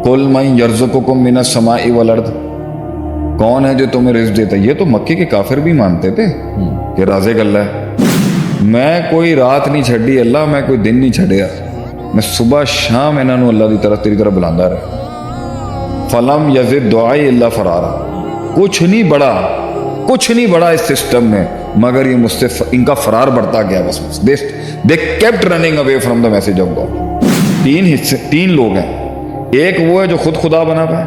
قل من یرزقکم من السماء والارض، کون ہے جو تمہیں رزق دیتا ہے؟ یہ تو مکے کے کافر بھی مانتے تھے کہ رازق اللہ ہے۔ میں کوئی رات نہیں چھڈی اللہ، میں کوئی دن نہیں چھڈیا، میں صبح شام انہاں نو اللہ دی طرف تیری طرف بلاندا رہا۔ فلم یزد دعائی اللہ فرارا، کچھ نہیں بڑا اس سسٹم میں مگر یہ مجھ سے ان کا فرار بڑھتا گیا بس۔ they kept running away from the message of God۔ تین لوگ ہیں، ایک وہ ہے جو خود خدا بنا پا ہے،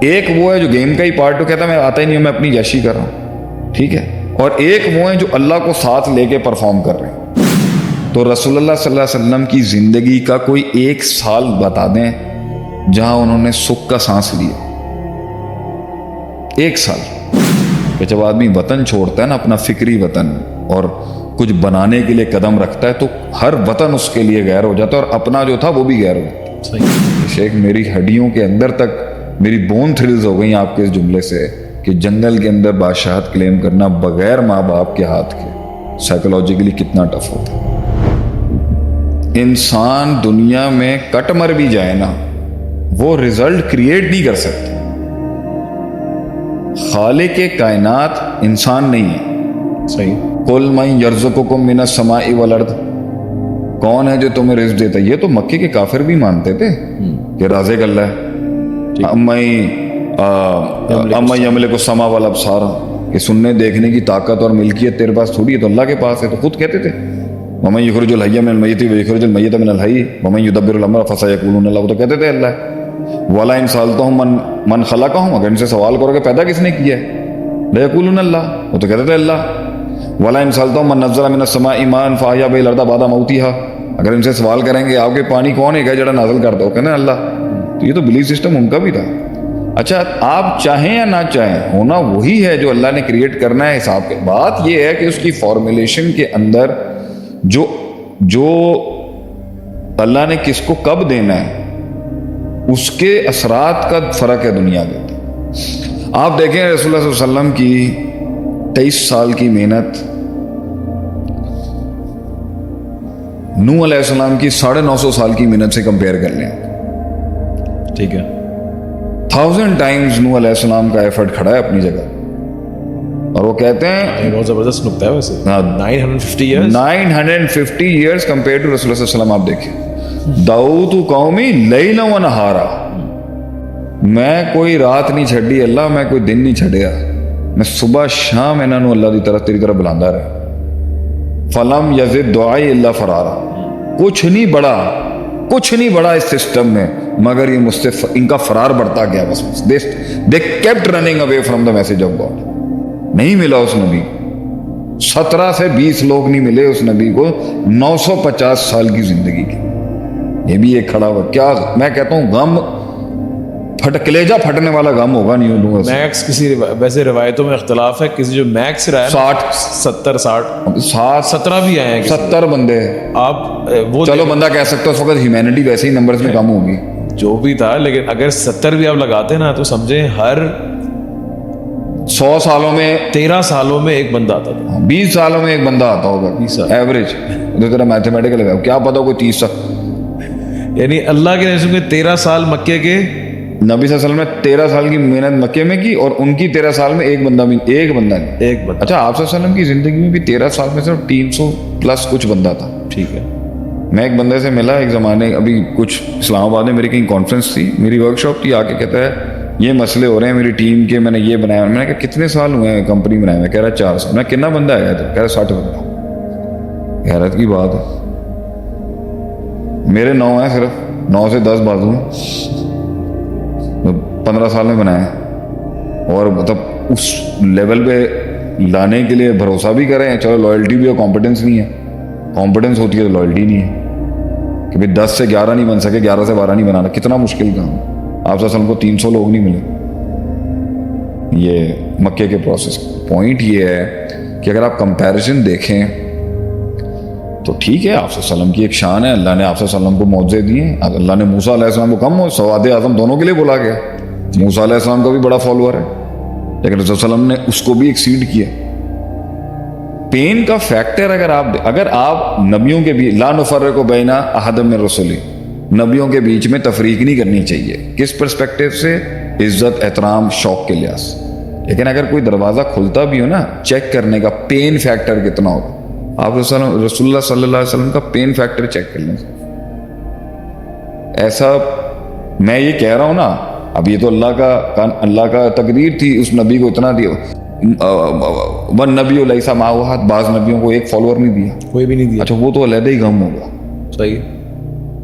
ایک وہ ہے جو گیم کا ہی پارٹ، تو کہتا ہے میں آتا ہی نہیں ہوں، میں اپنی یشی کر رہا ہوں، ٹھیک ہے، اور ایک وہ ہیں جو اللہ کو ساتھ لے کے پرفارم کر رہے ہیں۔ تو رسول اللہ صلی اللہ علیہ وسلم کی زندگی کا کوئی ایک سال بتا دیں جہاں انہوں نے سکھ کا سانس لیا، ایک سال۔ کہ جب آدمی وطن چھوڑتا ہے نا، اپنا فکری وطن، اور کچھ بنانے کے لیے قدم رکھتا ہے تو ہر وطن اس کے لیے غیر ہو جاتا ہے، اور اپنا جو تھا وہ بھی غیر ہو جاتا ہے۔ شیخ میری ہڈیوں کے اندر تک میری بون تھرلز ہو گئی آپ کے اس جملے سے کہ جنگل کے اندر بادشاہت کلیم کرنا بغیر ماں باپ کے ہاتھ کے سائیکولوجیکلی کتنا ٹف ہوتا ہے۔ انسان دنیا میں کٹ مر بھی جائے نا، وہ رزلٹ کریٹ نہیں کر سکتے۔ خالق کائنات انسان نہیں ہے۔ صحیح۔ قل من یرزقکم من السماء والارض، کون ہے جو تمہیں رزق دیتا ہے؟ یہ تو مکے کے کافر بھی مانتے تھے کہ رازق اللہ ہے۔ اما یملک السماء والابصار، کہ سننے دیکھنے کی طاقت اور ملکیت تیرے پاس تھوڑی ہے، تو اللہ کے پاس ہے۔ تو خود کہتے تھے ومن یخرج الحی من المیت ویخرج المیت من الحی ومن یدبر الامر فسیقولون اللہ، وہ تو کہتے تھے اللہ ہے۔ وَلَئِن سَأَلْتَهُم مَّن خَلَقَهُم، اگر ان سے سوال کرو کہ پیدا کس نے کیا ہے، لَيَقُولُونَ اللَّهُ، وہ تو کہتے تھے اللہ۔ وَلَئِن سَأَلْتَهُم مَّن نَّزَّلَ مِنَ السَّمَاءِ مَاءً فَأَحْيَا بِهِ الْأَرْضَ بَعْدَ مَوْتِهَا، اگر ان سے سوال کریں گے آپ کے پانی کون ہے جڑا نازل کرتا ہو، کہنا ہے اللہ۔ تو یہ تو بلیف سسٹم ان کا بھی تھا۔ اچھا آپ چاہیں یا نہ چاہیں، ہونا وہی ہے جو اللہ نے کریٹ کرنا ہے حساب کے۔ بات یہ ہے کہ اس کی فارمولیشن کے اندر جو اللہ نے کس کو کب دینا ہے اس کے اثرات کا فرق ہے دنیا کے اندر۔ آپ دیکھیں رسول اللہ صلی اللہ علیہ وسلم کی 23 سال کی محنت نوح علیہ السلام کی 950 سال کی محنت سے کمپیئر کر لیں، ٹھیک ہے۔ 1000 ٹائمز نوح علیہ السلام کا ایفرٹ کھڑا ہے اپنی جگہ، اور وہ کہتے ہیں بہت زبردست نکتہ ہے ویسے۔ 950 ایئرس کمپیئر ٹو رسول اللہ صلی اللہ علیہ وسلم۔ آپ دیکھیں دعوت قومی لیلا و نہارا، میں کوئی رات نہیں چھڈی اللہ، میں کوئی دن نہیں چھڈیا، میں صبح شام انہاں نو اللہ دی طرف تیری طرف بلاندا رہا۔ فلم یزد دعائی اللہ فرارا، کچھ نہیں بڑا اس سسٹم میں مگر یہ مجھ سے ان کا فرار بڑھتا گیا بس۔ they kept running away from the message of God۔ نہیں ملا اس نبی، 17 سے 20 لوگ نہیں ملے اس نبی کو 950 سال کی زندگی کی۔ یہ بھی ایک کھڑا ہوا، کیا میں کہتا ہوں غم کلیجہ پھٹنے والا غم ہوگا نہیں ہوگا۔ میکس کسی ویسے روایتوں میں اختلاف ہے، کسی جو میکس رہا ہے 70 60 17 بھی آئے ہیں، 70 بندے آپ وہ چلو بندہ کہہ سکتا ہے اس وقت ہیومینٹی ویسے ہی نمبرز میں کم ہوگی جو بھی تھا، لیکن اگر 70 بھی آپ لگاتے نا تو سمجھیں ہر 100 سالوں میں 13 سالوں میں ایک بندہ آتا تھا، 20 سالوں میں ایک بندہ آتا ہوگا 20 سال ایوریج۔ تو تیرا میتھمیٹیکل ہے، کیا پتا کوئی 30 سال، یعنی اللہ کے رسول کے 13 سال مکے کے، نبی صلی اللہ علیہ وسلم نے 13 سال کی محنت مکے میں کی، اور ان کی 13 سال میں ایک بندہ نہیں۔ اچھا آپ صلی اللہ علیہ وسلم کی زندگی میں بھی 13 سال میں صرف 300 پلس کچھ بندہ تھا۔ ٹھیک ہے۔ میں ایک بندے سے ملا ایک زمانے، ابھی کچھ اسلام آباد میں میری کہیں کانفرنس تھی، میری ورک شاپ تھی، آ کے کہتا ہے یہ مسئلے ہو رہے ہیں میری ٹیم کے، میں نے یہ بنایا۔ میں نے کہا کتنے سال ہوئے ہیں کمپنی بنائے ہوئے؟ کہہ رہا 4 سال۔ میں کتنا بندہ آیا تھا؟ کہہ رہا 60 بندہ۔ حیرت کی بات ہے، میرے 9 ہیں، صرف 9 سے 10 بازو ہیں، 15 سال میں بنایا۔ اور مطلب اس لیول پہ لانے کے لیے بھروسہ بھی کریں، چلو لائلٹی بھی ہے، کمپیٹنس نہیں ہے، کمپیٹنس ہوتی ہے تو لائلٹی نہیں ہے کہ بھائی 10 سے 11 نہیں بن سکے، 11 سے 12 نہیں بنانا، کتنا مشکل کام۔ آپ صلی اللہ علیہ وسلم کو 300 لوگ نہیں ملے۔ یہ مکے کے پروسیس پوائنٹ یہ ہے کہ اگر آپ کمپیریزن دیکھیں تو ٹھیک ہے، آپ صلی اللہ علیہ وسلم کی ایک شان ہے، اللہ نے آپ صلی اللہ علیہ وسلم کو معجزے دیے۔ اللہ نے موسیٰ علیہ السلام کو کم سواد اعظم دونوں کے لیے بولا گیا، موسیٰ علیہ السلام کا بھی بڑا فالوور ہے، لیکن رسول صلی اللہ علیہ وسلم نے اس کو بھی ایکسیڈ کیا۔ پین کا فیکٹر اگر آپ نبیوں کے بھی لا نفرق بین احد من رسلی، نبیوں کے بیچ میں تفریق نہیں کرنی چاہیے. کس پرسپیکٹو سے؟ عزت، احترام، شوق کے لحاظ سے. لیکن اگر کوئی دروازہ کھلتا بھی ہو نا، چیک کرنے کا پین فیکٹر کتنا ہوگا. آپ رسول اللہ صلی اللہ علیہ وسلم کا پین فیکٹر چیک کر لیں. ایسا میں یہ کہہ رہا ہوں نا، اب یہ تو اللہ کا تقدیر تھی، اس نبی کو اتنا دیا. ون نبی علیہ معاوحات، بعض نبیوں کو ایک فالوور نہیں دیا، کوئی بھی نہیں دیا. اچھا وہ تو علیحدہ ہی غم ہوگا. صحیح.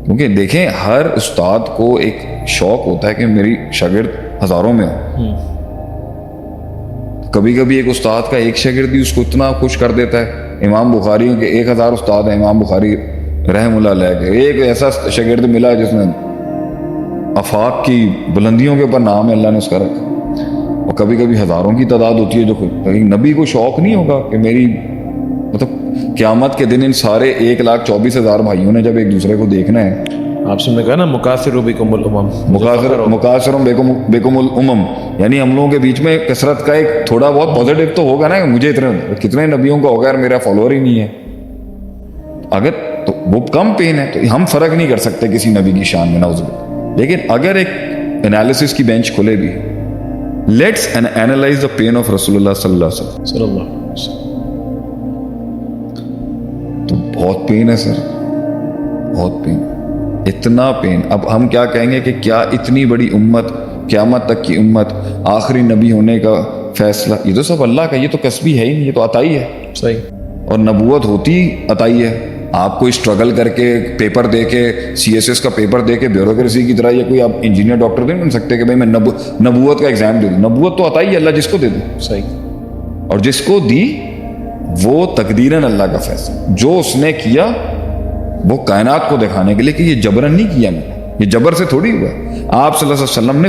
کیونکہ دیکھیں ہر استاد کو ایک شوق ہوتا ہے کہ میری شاگرد ہزاروں میں ہو. کبھی کبھی ایک استاد کا ایک شاگرد ہی اس کو اتنا خوش کر دیتا ہے. امام بخاری کے 1000 استاد ہیں، امام بخاری رحم اللہ علیہ کے ایک ایسا شاگرد ملا جس نے آفاق کی بلندیوں کے اوپر نام ہے اللہ نے اس کا رکھا. اور کبھی کبھی ہزاروں کی تعداد ہوتی ہے جو نبی کو شوق نہیں ہوگا کہ میری مطلب قیامت کے دن ان سارے 1,24,000 بھائیوں نے جب ایک دوسرے کو دیکھنا ہے. آپ سے نے کہا نا مکاثر بکم الامم، مکاثر بیکم الامم، یعنی ہم لوگوں کے بیچ میں کثرت کا ایک تھوڑا بہت پازیٹیو تو ہوگا نا. مجھے کتنے نبیوں کا ہوگا یار میرا فالوور ہی نہیں ہے. اگر تو وہ کم پین ہے تو ہم فرق نہیں کر سکتے کسی نبی کی شان میں نعوذ باللہ. لیکن اگر ایک انالیسس کی بینچ کھلے بھی، let's analyse the pain of رسول اللہ صلی اللہ علیہ وسلم. صلی اللہ علیہ وسلم. تو بہت پین ہے سر، بہت پین، اتنا پین. اب ہم کیا کہیں گے کہ کیا اتنی بڑی امت، قیامت تک کی امت، آخری نبی ہونے کا فیصلہ، یہ تو سب اللہ کا، یہ تو کسبی ہے ہی نہیں، یہ تو عطائی ہے. صحیح. اور نبوت ہوتی عطائی ہے. آپ کوئی اسٹرگل کر کے پیپر دے کے CSS کا پیپر دے کے بیوروکریسی کی طرح یہ کوئی آپ انجینئر ڈاکٹر نہیں بن سکتے کہ بھائی میں نبوت کا ایگزام دے دوں. نبوت تو عطائی ہے اللہ جس کو دے دوں. صحیح. اور جس کو دی وہ تقدیراً اللہ کا فیصلہ، جو اس نے کیا وہ کائنات کو دکھانے کے لیے کہ یہ جبرن نہیں کیا، میں یہ جبر سے تھوڑی ہوا. آپ صلی اللہ علیہ وسلم نے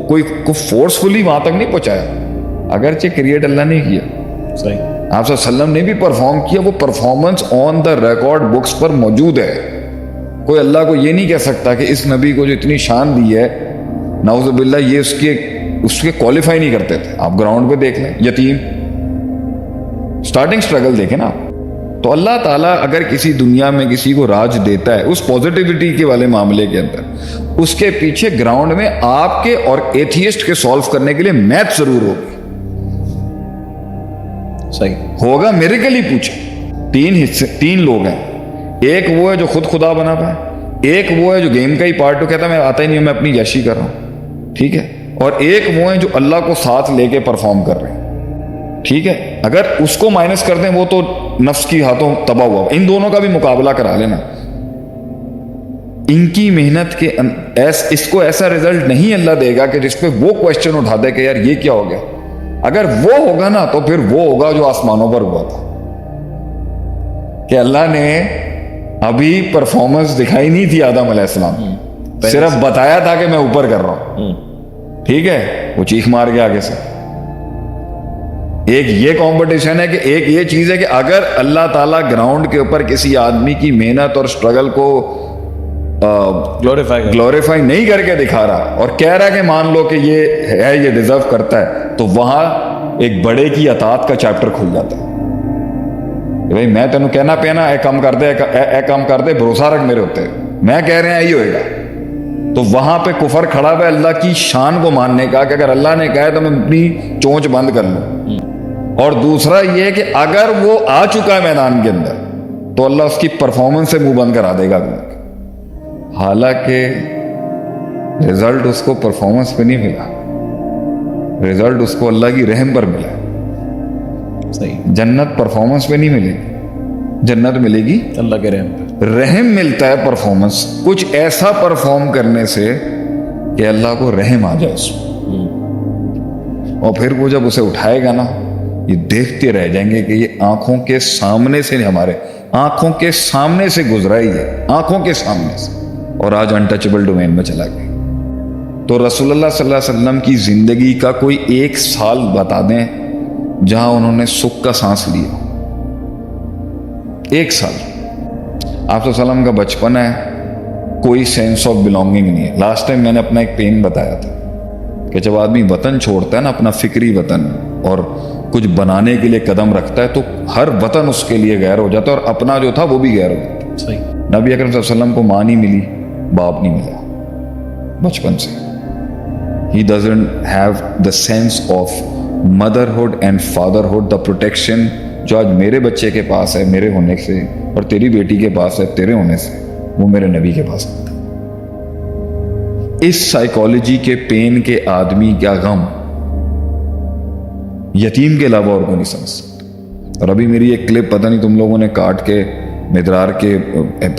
کوئی کو فورسفلی وہاں تک نہیں پہنچایا، اگرچہ کریٹ اللہ نے کیا. صحیح. آپ صلی اللہ علیہ وسلم نے بھی پرفارم کیا، وہ performance on the record books پر موجود ہے. کوئی اللہ کو یہ نہیں کہہ سکتا کہ اس نبی کو جو اتنی شان دی ہے نعوذ باللہ یہ اس کے کوالیفائی نہیں کرتے تھے. آپ گراؤنڈ پہ دیکھ لیں، یتیم سٹارٹنگ سٹرگل دیکھیں نا. تو اللہ تعالیٰ اگر کسی دنیا میں کسی کو راج دیتا ہے اس پازیٹیوٹی کے والے معاملے کے اندر، اس کے پیچھے گراؤنڈ میں آپ کے اور ایتھیسٹ کے سالو کرنے کے لیے میتھ ضرور ہوگی. صحیح ہوگا میریکل ہی پوچھے. 3 لوگ ہیں، ایک وہ ہے جو خود خدا بنا پائے، ایک وہ ہے جو گیم کا ہی پارٹ تو کہتا ہے میں آتا ہی نہیں ہوں، میں اپنی یشی کر رہا ہوں، ٹھیک ہے، اور ایک وہ ہے جو اللہ کو ساتھ لے کے پرفارم کر رہے ہیں. ٹھیک ہے، اگر اس کو مائنس کر دیں وہ تو نفس کی ہاتھوں تباہ ہوا. ان دونوں کا بھی مقابلہ کرا لینا. ان کی محنت کے اس کو ایسا رزلٹ نہیں اللہ دے گا کہ جس پہ وہ کوشچن اٹھا دے کہ یار یہ کیا ہو گیا. اگر وہ ہوگا نا تو پھر وہ ہوگا جو آسمانوں پر ہوا تھا، کہ اللہ نے ابھی پرفارمنس دکھائی نہیں تھی آدم علیہ السلام، صرف بتایا تھا کہ میں اوپر کر رہا ہوں. ٹھیک ہے، وہ چیخ مار کے آگے سے. ایک یہ کمپٹیشن ہے کہ ایک یہ چیز ہے کہ اگر اللہ تعالیٰ گراؤنڈ کے اوپر کسی آدمی کی محنت اور اسٹرگل کو گلوریفائی نہیں کر کے دکھا رہا اور کہہ رہا ہے کہ مان لو کہ یہ ہے، یہ ڈیزرو کرتا ہے، تو وہاں ایک بڑے کی اطاعت کا چیپٹر کھل جاتا ہے کہ بھائی میں تینوں کہنا پینا اے کام کر دے، بھروسہ رکھ میرے ہوتے، میں کہہ رہے ہیں یہی ہوئے گا. تو وہاں پہ کفر کھڑا ہوا ہے اللہ کی شان کو ماننے کا کہ اگر اللہ نے کہا ہے تو میں اپنی چونچ بند کر لوں. اور دوسرا یہ کہ اگر وہ آ چکا ہے میدان کے اندر تو اللہ اس کی پرفارمنس سے منہ بند کرا دے گا. حالانکہ رزلٹ اس کو پرفارمنس پہ نہیں ملا، رزلٹ اس کو اللہ کی رحم پر ملا. صحیح. جنت پرفارمنس پہ نہیں ملے گی، جنت ملے گی اللہ کے رحم پہ. رحم ملتا ہے پرفارمنس، کچھ ایسا پرفارم کرنے سے کہ اللہ کو رحم آ جائے اس میں. اور پھر وہ جب اسے اٹھائے گا نا، یہ دیکھتے رہ جائیں گے کہ یہ آنکھوں کے سامنے سے، ہمارے آنکھوں کے سامنے سے گزرا ہی ہے، آنکھوں کے سامنے سے، اور آج انٹچبل ڈومین میں چلا گیا. تو رسول اللہ صلی اللہ علیہ وسلم کی زندگی کا کوئی 1 سال بتا دیں جہاں انہوں نے سکھ کا سانس لیا. 1 سال. آپ صلی اللہ علیہ وسلم کا بچپن ہے، کوئی سینس آف بلانگنگ نہیں ہے. لاسٹ ٹائم میں نے اپنا ایک پین بتایا تھا کہ جب آدمی وطن چھوڑتا ہے نا، اپنا فکری وطن، اور کچھ بنانے کے لیے قدم رکھتا ہے تو ہر وطن اس کے لیے غیر ہو جاتا ہے، اور اپنا جو تھا وہ بھی غیر ہو جاتا ہے. صحیح. نبی اکرم صلی اللہ علیہ وسلم کو ماں نہیں ملی، باپ نہیں ملا بچپن سے. He doesn't have the sense of motherhood and fatherhood, the protection جو آج میرے بچے کے پاس ہے میرے ہونے سے اور تیری بیٹی کے پاس ہے تیرے ہونے سے, وہ میرے نبی کے پاس نہیں تھا. اس سائیکالوجی کے پین کے آدمی کا غم یتیم کے علاوہ اور کو نہیں سمجھ سکتا. اور ابھی میری ایک کلپ پتہ نہیں تم لوگوں نے کاٹ کے مدرار کے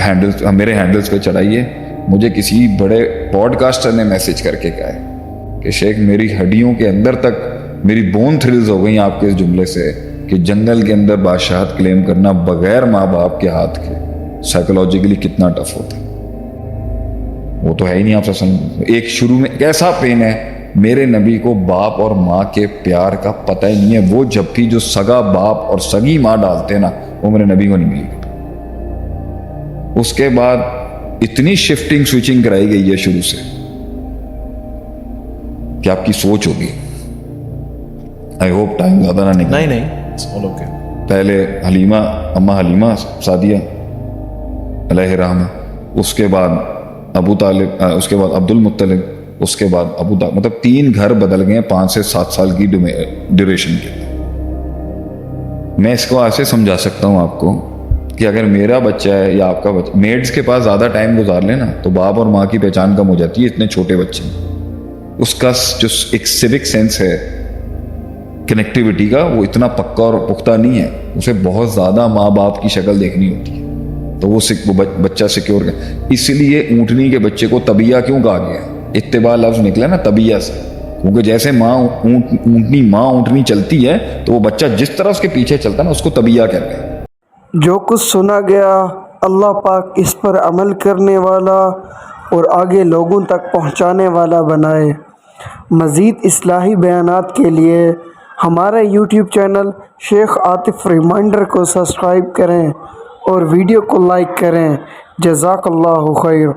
ہینڈلز میرے ہینڈلز پہ چڑھائی ہے. مجھے کسی بڑے پوڈ کاسٹر نے میسج کر کے کہا ہے کہ شیخ میری ہڈیوں کے اندر تک میری بون تھرلز ہو گئی آپ کے اس جملے سے کہ جنگل کے اندر بادشاہت کلیم کرنا بغیر ماں باپ کے ہاتھ کے سائیکولوجیکلی کتنا ٹف ہوتا ہے. وہ تو ہے ہی نہیں آپ سے. ایک شروع میں ایسا پین ہے, میرے نبی کو باپ اور ماں کے پیار کا پتہ ہی نہیں ہے. وہ جب بھی جو سگا باپ اور سگی ماں ڈالتے ہیں نا وہ میرے نبی کو نہیں ملی. اس کے بعد اتنی شفٹنگ سوئچنگ کرائی گئی ہے شروع سے کہ آپ کی سوچ ہوگی. آئی ہوپ ٹائم زیادہ نہ نکلے. نہیں پہلے حلیمہ اماں حلیمہ سعدیہ علیہ رحمہ, اس کے بعد ابو طالب, اس کے بعد عبد المطلب, اس کے بعد ابو طالب. مطلب 3 گھر بدل گئے 5 سے 7 سال کی ڈیوریشن کے. میں اس کو ایسے سمجھا سکتا ہوں آپ کو کہ اگر میرا بچہ ہے یا آپ کا بچہ میڈس کے پاس زیادہ ٹائم گزار لے نا تو باپ اور ماں کی پہچان کم ہو جاتی ہے اتنے چھوٹے بچے میں. اس کا جو ایک سیوک سینس ہے کنیکٹیوٹی کا وہ اتنا پکا اور پختہ نہیں ہے. اسے بہت زیادہ ماں باپ کی شکل دیکھنی ہوتی ہے تو وہ بچہ سیکیور ہے. اسی لیے اونٹنی کے بچے کو طبیعہ کیوں کہا گیا؟ اتباع لفظ نکلا نا طبیعہ سے, کیونکہ جیسے اونٹنی چلتی ہے تو وہ بچہ جس طرح اس کے پیچھے چلتا ہے نا اس کو طبیعہ کہتے ہیں. جو کچھ سنا گیا اللہ پاک اس پر عمل کرنے والا اور آگے لوگوں تک پہنچانے والا بنائے. مزید اصلاحی بیانات کے لیے ہمارے یوٹیوب چینل شیخ عاطف ریمائنڈر کو سبسکرائب کریں اور ویڈیو کو لائک کریں. جزاک اللہ خیر.